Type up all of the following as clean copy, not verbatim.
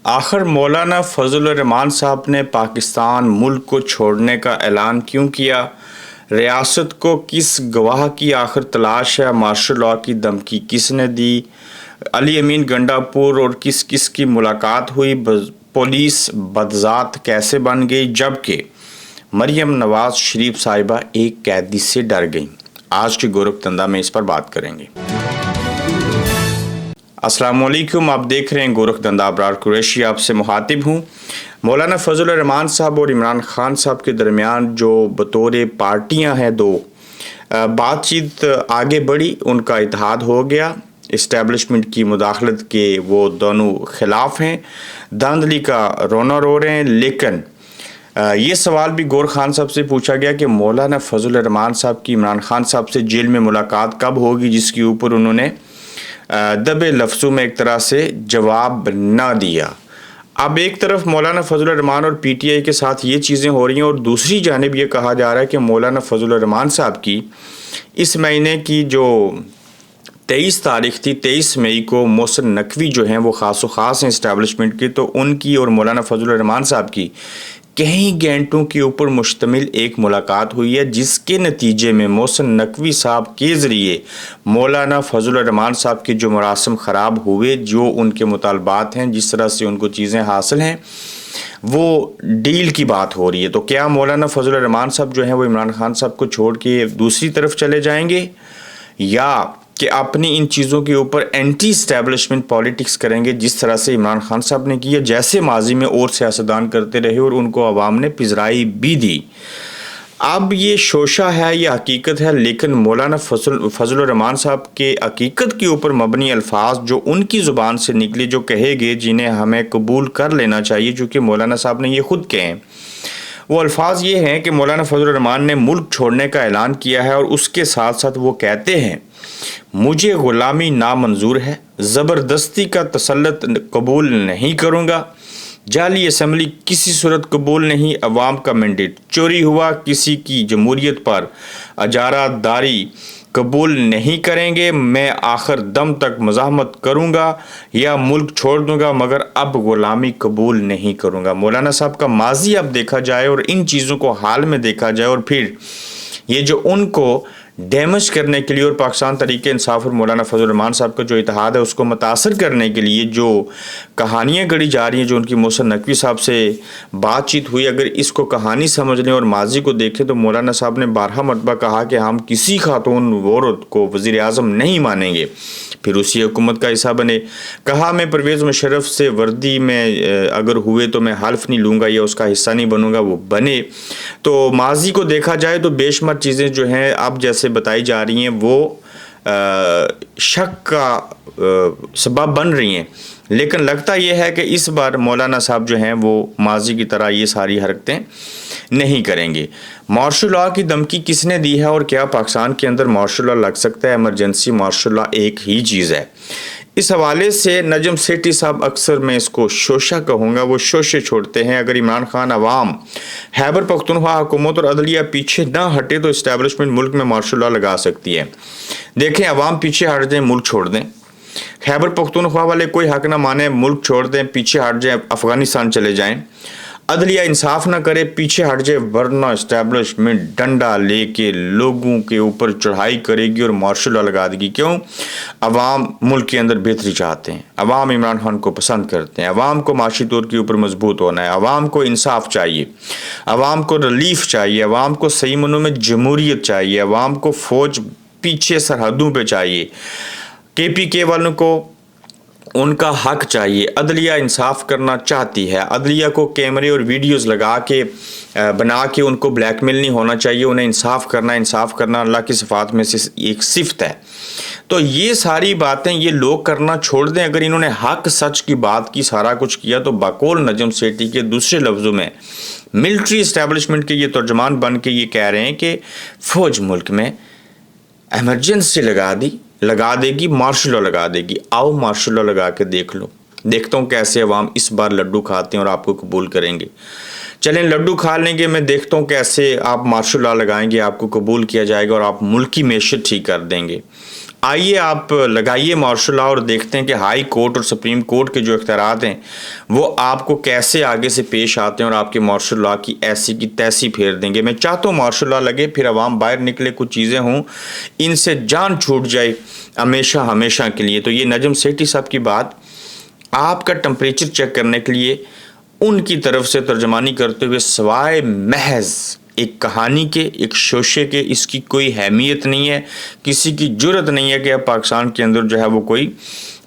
आखिर मौलाना फजल रहमान साहब ने पाकिस्तान मुल्क को छोड़ने का ऐलान क्यों किया? रियासत को किस गवाह की आखिर तलाश है? मार्शल लॉ की धमकी किसने दी? अली अमीन गंडापुर और किस किस की मुलाकात हुई? पुलिस बदजात कैसे बन गई, जबकि मरियम नवाज शरीफ साहिबा एक कैदी से डर गई? आज की गोरखधंधा में इस पर बात करेंगे। अस्सलाम वालेकुम, आप देख रहे हैं गोरखधंधा। अबरार कुरैशी आपसे मुखातिब हूँ। मौलाना फजल रहमान साहब और इमरान खान साहब के दरमियान जो बतौर पार्टियां हैं दो, बातचीत आगे बढ़ी, उनका इत्तेहाद हो गया। इस्टेब्लिशमेंट की मुदाखलत के वो दोनों खिलाफ हैं, धांधली का रोना रो रहे हैं। लेकिन ये सवाल भी गौर खान साहब से पूछा गया कि मौलाना फजल रहमान साहब की इमरान खान साहब से जेल में मुलाकात कब होगी, जिसके ऊपर उन्होंने दबे लफ्ज़ों में एक तरह से जवाब ना दिया। अब एक तरफ मौलाना फजल रहमान और पीटीआई के साथ ये चीज़ें हो रही हैं, और दूसरी जानिब ये कहा जा रहा है कि मौलाना फजल रहमान साहब की इस महीने की जो 23 तारीख थी, 23 मई को मोहसिन नकवी जो हैं वो ख़ास हैं इस्टेब्लिशमेंट के, तो उनकी और मौलाना फजल रहमान साहब की कई घंटों के ऊपर मुश्तमिल एक मुलाकात हुई है, जिसके नतीजे में मोहसिन नकवी साहब के ज़रिए मौलाना फजल रहमान साहब के जो मरासम ख़राब हुए, जो उनके मुतालबात हैं, जिस तरह से उनको चीज़ें हासिल हैं, वो डील की बात हो रही है। तो क्या मौलाना फजल रहमान साहब जो हैं वो इमरान खान साहब को छोड़ के दूसरी तरफ चले जाएंगे, या कि अपनी इन चीज़ों के ऊपर एंटी इस्टेब्लिशमेंट पॉलिटिक्स करेंगे, जिस तरह से इमरान खान साहब ने किया, जैसे माजी में और सियासतदान करते रहे और उनको आवाम ने पिजराई भी दी। अब ये शोशा है, ये हकीकत है, लेकिन मौलाना फजल रहमान साहब के हकीकत के ऊपर मबनी अल्फाज जो उनकी ज़ुबान से निकले, जो कहे गए, जिन्हें हमें कबूल कर लेना चाहिए, चूँकि मौलाना साहब ने ये ख़ुद कहे हैं। वो अल्फाज ये हैं कि मौलाना फजल रहमान ने मुल्क छोड़ने का ऐलान किया है, और उसके साथ साथ वो कहते हैं मुझे ग़ुलामी नामंजूर है, ज़बरदस्ती का तसल्लुत कबूल नहीं करूँगा, जाली असम्बली किसी सूरत कबूल नहीं, अवाम का मैंडेट चोरी हुआ, किसी की जमहूरियत पर अजारादारी कबूल नहीं करेंगे, मैं आखिर दम तक मज़ाहमत करूँगा या मुल्क छोड़ दूँगा, मगर अब ग़ुलामी कबूल नहीं करूँगा। मौलाना साहब का माजी अब देखा जाए और इन चीज़ों को हाल में देखा जाए, और फिर ये जो उनको डैमेज करने के लिए और पाकिस्तान तहरीक इंसाफ और मौलाना फजल रहमान साहब का जो इत्तेहाद है उसको मुतासर करने के लिए जो कहानियाँ गढ़ी जा रही हैं, जो उनकी मोहसिन नकवी साहब से बातचीत हुई, अगर इसको कहानी समझ लें और माजी को देखें तो मौलाना साहब ने 12 मरतबा कहा कि हम किसी खातून औरत को वज़ीर आज़म नहीं मानेंगे, फिर उसी हुकूमत का हिस्सा बने। कहा मैं परवेज़ मुशर्रफ से वर्दी में अगर हुए तो मैं हल्फ नहीं लूँगा या उसका हिस्सा नहीं बनूँगा, वो बने। तो माजी को देखा जाए तो बेशुमार चीज़ें जो हैं अब जैसे बताई जा रही हैं वो शक का सबब बन रही हैं, लेकिन लगता यह है कि इस बार मौलाना साहब जो हैं वो माजी की तरह ये सारी हरकतें नहीं करेंगे। मार्शल लॉ की धमकी किसने दी है, और क्या पाकिस्तान के अंदर मार्शल लॉ लग सकता है? इमरजेंसी मार्शल लॉ एक ही चीज़ है। इस हवाले से नजम सेठी साहब, अक्सर मैं इसको शोशा कहूँगा, वो शोशे छोड़ते हैं। अगर इमरान खान अवाम, खैबर पख्तूनख्वा हुकूमत और अदलिया पीछे ना हटे तो इस्टेब्लिशमेंट मुल्क में मार्शल लॉ लगा सकती है। देखें, अवाम पीछे हट जाए, मुल्क छोड़ दें, खैबर पख्तूनख्वा वाले कोई हक ना माने, मुल्क छोड़ दें, पीछे हट जाएं, अफ़गानिस्तान चले जाएं, अदलिया इंसाफ ना करे, पीछे हट जाए, वरना इस्टेब्लिशमेंट डंडा लेके लोगों के ऊपर चढ़ाई करेगी और मार्शल लॉ लगा देगी। क्यों? अवाम मुल्क के अंदर बेहतरी चाहते हैं, अवाम इमरान खान को पसंद करते हैं, अवाम को माशी तौर के ऊपर मजबूत होना है, अवाम को इंसाफ चाहिए, अवाम को रिलीफ चाहिए, अवाम को सही मनों में जमहूरियत चाहिए, अवाम को फ़ौज पीछे सरहदों पर चाहिए, KPK वालों को उनका हक चाहिए, अदलिया इंसाफ करना चाहती है, अदलिया को कैमरे और वीडियोस लगा के बना के उनको ब्लैकमेल नहीं होना चाहिए, उन्हें इंसाफ करना अल्लाह की सिफात में से एक सिफत है। तो ये सारी बातें ये लोग करना छोड़ दें। अगर इन्होंने हक सच की बात की, सारा कुछ किया, तो बकौल नजम सेठी के दूसरे लफ्ज़ों में मिलिट्री इस्टेब्लिशमेंट के ये तर्जमान बन के ये कह रहे हैं कि फ़ौज मुल्क में एमरजेंसी लगा देगी, मार्शल लॉ लगा देगी। आओ मार्शल लॉ लगा के देख लो, देखता हूँ कैसे अवाम इस बार लड्डू खाते हैं और आपको कबूल करेंगे। चलें लड्डू खा लेंगे, मैं देखता हूँ कैसे आप मार्शल लॉ लगाएंगे, आपको कबूल किया जाएगा और आप मुल्क की मैशत ठीक कर देंगे। آئیے آپ لگائیے مارشل لا اور دیکھتے ہیں کہ ہائی کورٹ اور سپریم کورٹ کے جو اختیارات ہیں وہ آپ کو کیسے آگے سے پیش آتے ہیں اور آپ کے مارشل لا کی ایسی کی تیسی پھیر دیں گے۔ میں چاہتا ہوں مارشل لا لگے، پھر عوام باہر نکلے، کچھ چیزیں ہوں ان سے جان چھوٹ جائے ہمیشہ ہمیشہ کے لیے۔ تو یہ نجم سیٹھی صاحب کی بات آپ کا ٹمپریچر چیک کرنے کے لیے ان کی طرف سے ترجمانی کرتے ہوئے سوائے محض ایک کہانی کے، ایک شوشے کے، اس کی کوئی اہمیت نہیں ہے، کسی کی جرت نہیں ہے کہ اب پاکستان کے اندر جو ہے وہ کوئی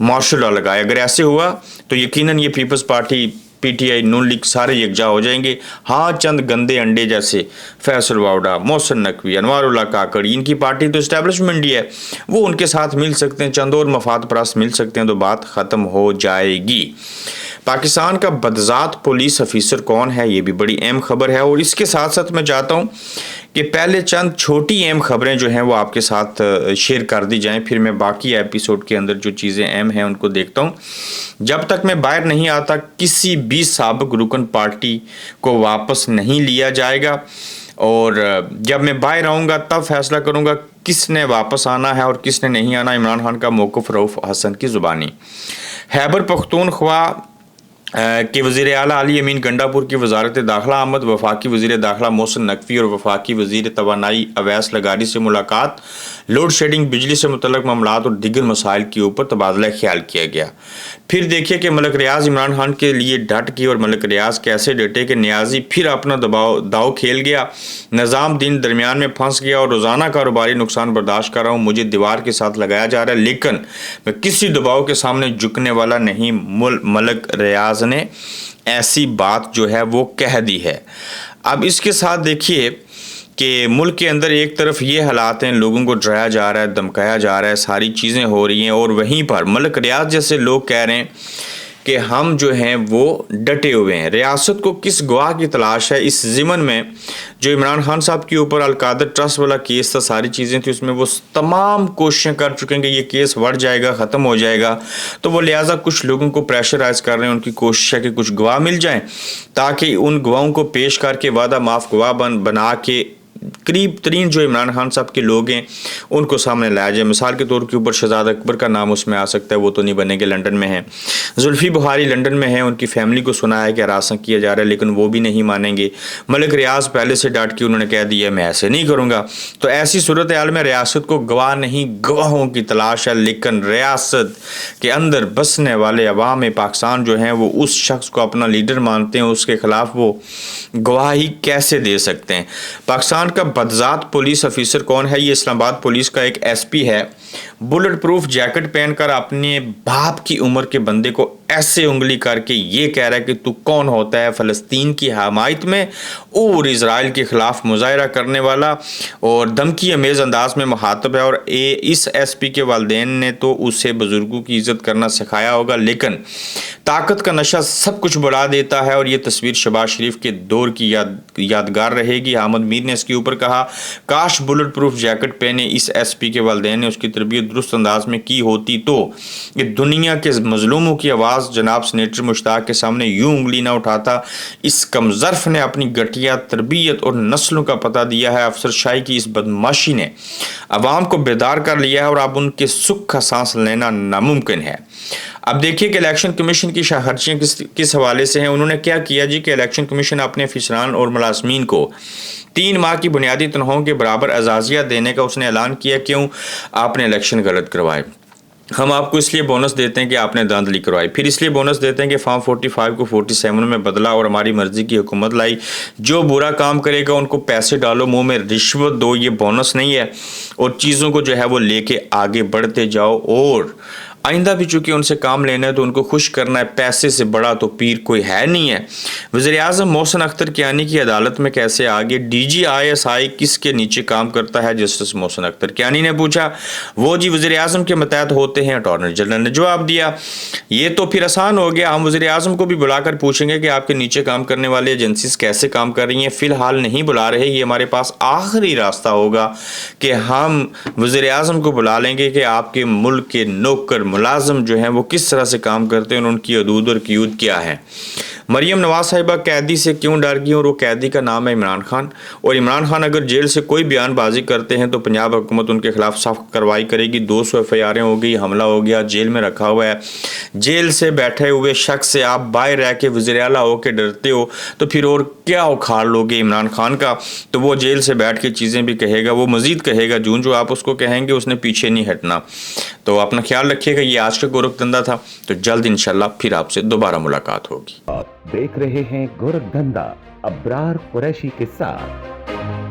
مارشل لا لگائے۔ اگر ایسے ہوا تو یقیناً یہ Peoples Party, P T I, Noon League سارے یکجا ہو جائیں گے۔ ہاں چند گندے انڈے جیسے فیصل واوڈا، محسن نقوی، انوار اللہ کاکڑ، ان کی پارٹی تو اسٹیبلشمنٹ ہی ہے، وہ ان کے ساتھ مل سکتے ہیں، چند اور مفاد پرست مل سکتے ہیں تو بات ختم ہو جائے گی۔ پاکستان کا بدذات پولیس افیسر کون ہے، یہ بھی بڑی اہم خبر ہے، اور اس کے ساتھ ساتھ میں چاہتا ہوں کہ پہلے چند چھوٹی اہم خبریں جو ہیں وہ آپ کے ساتھ شیئر کر دی جائیں، پھر میں باقی ایپیسوڈ کے اندر جو چیزیں اہم ہیں ان کو دیکھتا ہوں۔ جب تک میں باہر نہیں آتا کسی بھی سابق رکن پارٹی کو واپس نہیں لیا جائے گا، اور جب میں باہر آؤں گا تب فیصلہ کروں گا کس نے واپس آنا ہے اور کس نے نہیں آنا۔ عمران خان کا موقف رؤوف حسن کی زبانی۔ خیبر پختونخوا کہ وزیر اعلیٰ علی امین گنڈاپور کی وزارت داخلہ آمد، وفاقی وزیر داخلہ محسن نقوی اور وفاقی وزیر توانائی اویس لغاری سے ملاقات، لوڈ شیڈنگ، بجلی سے متعلق معاملات اور دیگر مسائل کے اوپر تبادلہ خیال کیا گیا۔ پھر دیکھیے کہ ملک ریاض عمران خان کے لیے ڈٹ گئی اور ملک ریاض کیسے ڈٹے کہ نیازی پھر اپنا داؤ کھیل گیا، نظام دین درمیان میں پھنس گیا اور روزانہ کاروباری نقصان برداشت کر رہا ہوں، مجھے دیوار کے ساتھ لگایا جا رہا ہے لیکن میں کسی دباؤ کے سامنے جھکنے والا نہیں۔ ملک ریاض نے ایسی بات جو ہے وہ کہہ دی ہے۔ اب اس کے ساتھ دیکھیے کہ ملک کے اندر ایک طرف یہ حالات ہیں، لوگوں کو ڈرایا جا رہا ہے، دھمکایا جا رہا ہے، ساری چیزیں ہو رہی ہیں، اور وہیں پر ملک ریاض جیسے لوگ کہہ رہے ہیں کہ ہم جو ہیں وہ ڈٹے ہوئے ہیں۔ ریاست کو کس گواہ کی تلاش ہے؟ اس ضمن میں جو عمران خان صاحب کے اوپر القادر ٹرسٹ والا کیس تھا، ساری چیزیں تھیں، اس میں وہ تمام کوششیں کر چکے ہیں کہ یہ کیس بڑھ جائے گا، ختم ہو جائے گا، تو وہ لہٰذا کچھ لوگوں کو پریشرائز کر رہے ہیں، ان کی کوشش ہے کہ کچھ گواہ مل جائیں تاکہ ان گواہوں کو پیش کر کے وعدہ معاف گواہ بنا کے قریب ترین جو عمران خان صاحب کے لوگ ہیں ان کو سامنے لایا جائے۔ مثال کے طور کے اوپر شہزاد اکبر کا نام اس میں آ سکتا ہے، وہ تو نہیں بنے گے، لنڈن میں ہیں۔ زلفی بخاری لنڈن میں ہیں، ان کی فیملی کو سنا ہے کہ ہراساں کیا جا رہا ہے لیکن وہ بھی نہیں مانیں گے۔ ملک ریاض پہلے سے ڈانٹ کے انہوں نے کہہ دیا میں ایسے نہیں کروں گا۔ تو ایسی صورتحال میں ریاست کو گواہ نہیں گواہوں کی تلاش ہے، لیکن ریاست کے اندر بسنے والے عوام پاکستان جو ہیں وہ اس شخص کو اپنا لیڈر مانتے ہیں، اس کے خلاف وہ گواہی کیسے دے سکتے ہیں؟ پاکستان کا بدذات پولیس افیسر کون ہے؟ یہ اسلام آباد پولیس کا ایک ایس پی ہے، بلٹ پروف جیکٹ پہن کر اپنے باپ کی عمر کے بندے کو ایسے انگلی کر کے یہ کہہ رہا ہے کہ تو کون ہوتا ہے فلسطین کی حمایت میں اور اسرائیل کے خلاف مظاہرہ کرنے والا، اور دھمکی امیز انداز میں مخاطب ہے۔ اور اس ایس پی کے والدین نے تو اسے بزرگوں کی عزت کرنا سکھایا ہوگا، لیکن طاقت کا نشہ سب کچھ بڑھا دیتا ہے، اور یہ تصویر شہباز شریف کے دور کی یادگار رہے گی۔ احمد میر نے اس کے اوپر کہا کاش بلٹ پروف جیکٹ پہنے اس ایس پی کے والدین نے اس کی تربیت درست انداز میں کی ہوتی تو یہ دنیا کے مظلوموں کی آواز جناب سینیٹر مشتاق کے سامنے یوں انگلی نہ اٹھاتا۔ اس کمظرف نے اپنی گھٹیا تربیت اور نسلوں کا پتہ دیا ہے۔ افسر شاہی کی اس بدماشی نے عوام کو بیدار کر لیا ہے اور اب ان کے سکھ کا سانس لینا ناممکن ہے۔ اب دیکھیے کہ الیکشن کمیشن کی شاخرچیاں کس حوالے سے ہیں۔ انہوں نے کیا کیا جی کہ الیکشن کمیشن اپنے افسران اور ملازمین کو 3 ماہ کی بنیادی تنخواہوں کے برابر اعزازیہ دینے کا اس نے اعلان کیا۔ کیوں؟ آپ نے الیکشن غلط کروائے، ہم آپ کو اس لیے بونس دیتے ہیں کہ آپ نے دھاندلی کروائی، پھر اس لیے بونس دیتے ہیں کہ فارم 45 کو 47 میں بدلا اور ہماری مرضی کی حکومت لائی، جو برا کام کرے گا ان کو پیسے ڈالو، منہ میں رشوت دو، یہ بونس نہیں ہے، اور چیزوں کو جو ہے وہ لے کے آگے بڑھتے جاؤ، اور آئندہ بھی چونکہ ان سے کام لینا ہے تو ان کو خوش کرنا ہے، پیسے سے بڑا تو پیر کوئی ہے نہیں ہے۔ وزیر اعظم محسن اختر کیانی کی عدالت میں کیسے آگے؟ D G I S I کس کے نیچے کام کرتا ہے؟ جسٹس محسن اختر کیانی نے پوچھا۔ وہ جی وزیر اعظم کے متحد ہوتے ہیں، اٹارنی جنرل نے جواب دیا۔ یہ تو پھر آسان ہو گیا، ہم وزیر اعظم کو بھی بلا کر پوچھیں گے کہ آپ کے نیچے کام کرنے والے ایجنسیز کیسے کام کر رہی ہیں۔ فی الحال نہیں بلا رہے، یہ ہمارے پاس آخری راستہ ہوگا کہ ہم وزیر اعظم کو بلا لیں گے کہ آپ کے ملک کے نوکر ملازم جو ہیں وہ کس طرح سے کام کرتے ہیں اور ان کی حدود اور قیود کیا ہے۔ मरियम नवाज साहिबा कैदी से क्यों डर गई, और वो कैदी का नाम है इमरान खान। और इमरान खान अगर जेल से कोई बयानबाजी करते हैं तो पंजाब हुकूमत उनके खिलाफ सख्त कार्रवाई करेगी। 200 FIR हो गई, हमला हो गया, जेल में रखा हुआ है। जेल से बैठे हुए शख्स से आप बाहर रह के वज़ीर आला हो के डरते हो, तो फिर और क्या उखाड़ लोगे इमरान खान का। तो वो जेल से बैठ के चीज़ें भी कहेगा, वो मज़ीद कहेगा, जो आप उसको कहेंगे उसने पीछे नहीं हटना। तो अपना ख्याल रखिएगा। ये आज का गोरखधंधा था, तो जल्द इंशाल्लाह फिर आपसे दोबारा मुलाकात होगी। आप देख रहे हैं गोरखधंधा अब्रार कुरैशी के साथ।